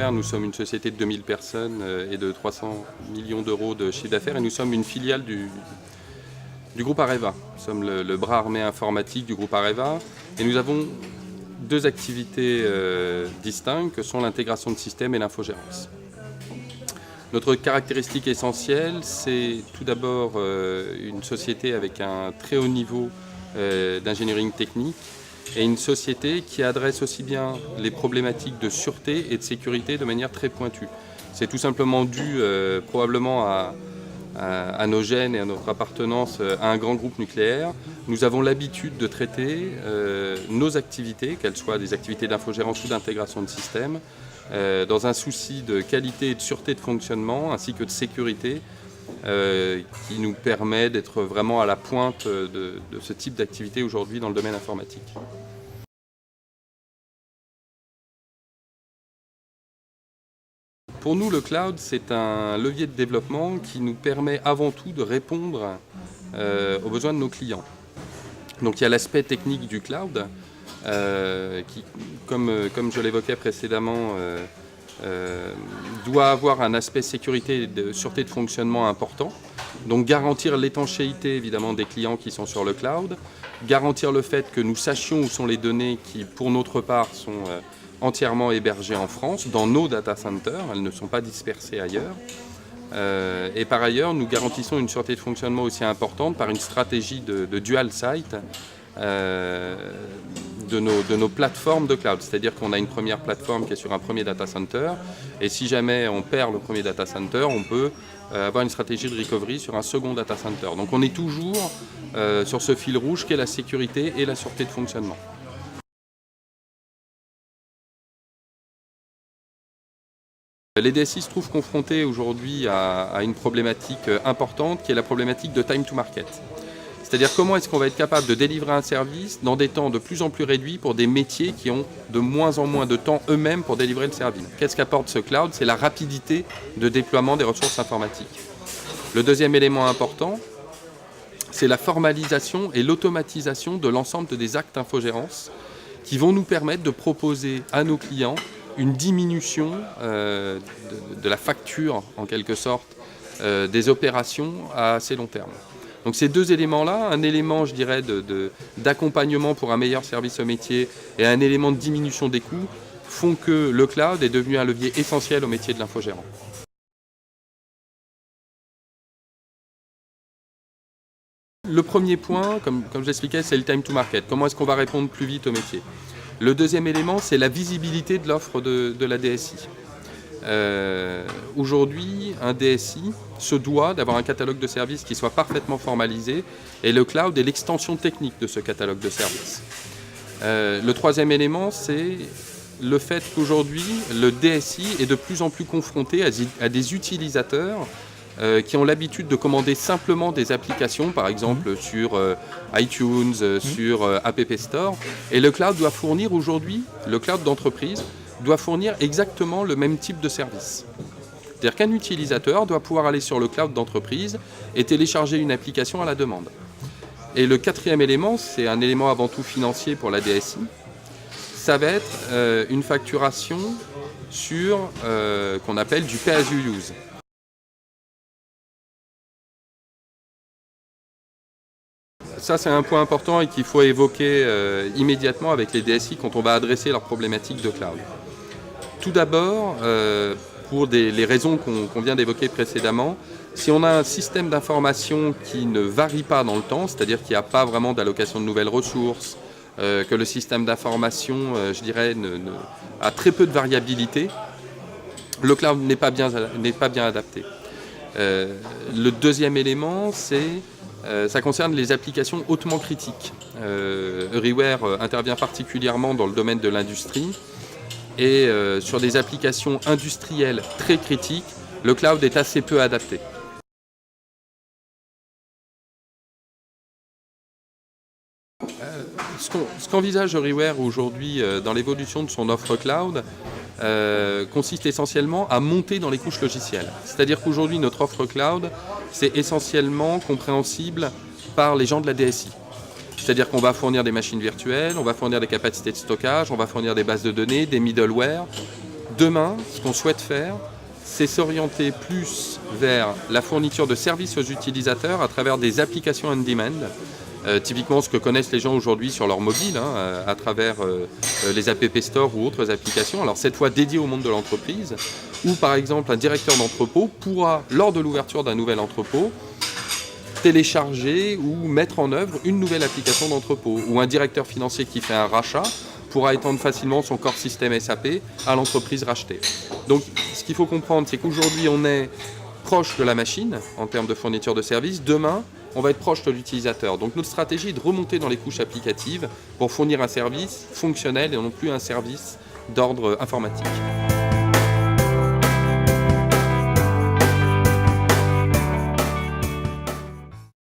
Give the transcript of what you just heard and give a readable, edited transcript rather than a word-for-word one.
d'affaires, nous sommes une société de 2000 personnes et de 300 millions d'euros de chiffre d'affaires et nous sommes une filiale du groupe Areva. Nous sommes le bras armé informatique du groupe Areva et nous avons deux activités distinctes que sont l'intégration de systèmes et l'infogérance. Notre caractéristique essentielle, c'est tout d'abord une société avec un très haut niveau d'ingénierie technique et une société qui adresse aussi bien les problématiques de sûreté et de sécurité de manière très pointue. C'est tout simplement dû probablement à nos gènes et à notre appartenance à un grand groupe nucléaire. Nous avons l'habitude de traiter nos activités, qu'elles soient des activités d'infogérance ou d'intégration de systèmes, dans un souci de qualité et de sûreté de fonctionnement ainsi que de sécurité qui nous permet d'être vraiment à la pointe de ce type d'activité aujourd'hui dans le domaine informatique. Pour nous, le cloud, c'est un levier de développement qui nous permet avant tout de répondre aux besoins de nos clients. Donc il y a l'aspect technique du cloud qui, comme je l'évoquais précédemment, doit avoir un aspect sécurité et de sûreté de fonctionnement important. Donc garantir l'étanchéité évidemment des clients qui sont sur le cloud, garantir le fait que nous sachions où sont les données qui pour notre part sont entièrement hébergées en France, dans nos data centers, elles ne sont pas dispersées ailleurs. Et par ailleurs, nous garantissons une sûreté de fonctionnement aussi importante par une stratégie de dual site de nos plateformes de cloud. C'est-à-dire qu'on a une première plateforme qui est sur un premier data center et si jamais on perd le premier data center, on peut avoir une stratégie de recovery sur un second data center. Donc on est toujours sur ce fil rouge qu'est la sécurité et la sûreté de fonctionnement. Les DSI se trouvent confrontés aujourd'hui à une problématique importante qui est la problématique de time to market. C'est-à-dire comment est-ce qu'on va être capable de délivrer un service dans des temps de plus en plus réduits pour des métiers qui ont de moins en moins de temps eux-mêmes pour délivrer le service. Qu'est-ce qu'apporte ce cloud? C'est la rapidité de déploiement des ressources informatiques. Le deuxième élément important, c'est la formalisation et l'automatisation de l'ensemble des actes infogérance qui vont nous permettre de proposer à nos clients une diminution de la facture, en quelque sorte, des opérations à assez long terme. Donc ces deux éléments-là, un élément, je dirais, d'accompagnement pour un meilleur service au métier et un élément de diminution des coûts, font que le cloud est devenu un levier essentiel au métier de l'infogérant. Le premier point, comme je l'expliquais, c'est le time to market. Comment est-ce qu'on va répondre plus vite au métier? Le deuxième élément, c'est la visibilité de l'offre de la DSI. Aujourd'hui, un DSI se doit d'avoir un catalogue de services qui soit parfaitement formalisé et le cloud est l'extension technique de ce catalogue de services. Le troisième élément, c'est le fait qu'aujourd'hui, le DSI est de plus en plus confronté à des utilisateurs qui ont l'habitude de commander simplement des applications, par exemple sur iTunes, sur App Store. Et le cloud doit fournir aujourd'hui, le cloud d'entreprise, doit fournir exactement le même type de service. C'est-à-dire qu'un utilisateur doit pouvoir aller sur le cloud d'entreprise et télécharger une application à la demande. Et le quatrième élément, c'est un élément avant tout financier pour la DSI, ça va être une facturation sur qu'on appelle du pay as you use. Ça, c'est un point important et qu'il faut évoquer immédiatement avec les DSI quand on va adresser leurs problématiques de cloud. Tout d'abord, pour les raisons qu'on vient d'évoquer précédemment, si on a un système d'information qui ne varie pas dans le temps, c'est-à-dire qu'il n'y a pas vraiment d'allocation de nouvelles ressources, que le système d'information, je dirais, a très peu de variabilité, le cloud n'est pas bien adapté. Le deuxième élément, ça concerne les applications hautement critiques. Euryware intervient particulièrement dans le domaine de l'industrie et sur des applications industrielles très critiques, le cloud est assez peu adapté. Ce qu'envisage Euryware aujourd'hui dans l'évolution de son offre cloud consiste essentiellement à monter dans les couches logicielles. C'est-à-dire qu'aujourd'hui, notre offre cloud, c'est essentiellement compréhensible par les gens de la DSI. C'est-à-dire qu'on va fournir des machines virtuelles, on va fournir des capacités de stockage, on va fournir des bases de données, des middleware, Demain, ce qu'on souhaite faire, c'est s'orienter plus vers la fourniture de services aux utilisateurs à travers des applications on-demand. Typiquement ce que connaissent les gens aujourd'hui sur leur mobile, à travers les app store ou autres applications. Alors cette fois dédiées au monde de l'entreprise, où par exemple un directeur d'entrepôt pourra, lors de l'ouverture d'un nouvel entrepôt, télécharger ou mettre en œuvre une nouvelle application d'entrepôt. Ou un directeur financier qui fait un rachat pourra étendre facilement son core système SAP à l'entreprise rachetée. Donc ce qu'il faut comprendre, c'est qu'aujourd'hui on est proche de la machine en termes de fourniture de services. Demain, on va être proche de l'utilisateur. Donc notre stratégie est de remonter dans les couches applicatives pour fournir un service fonctionnel et non plus un service d'ordre informatique.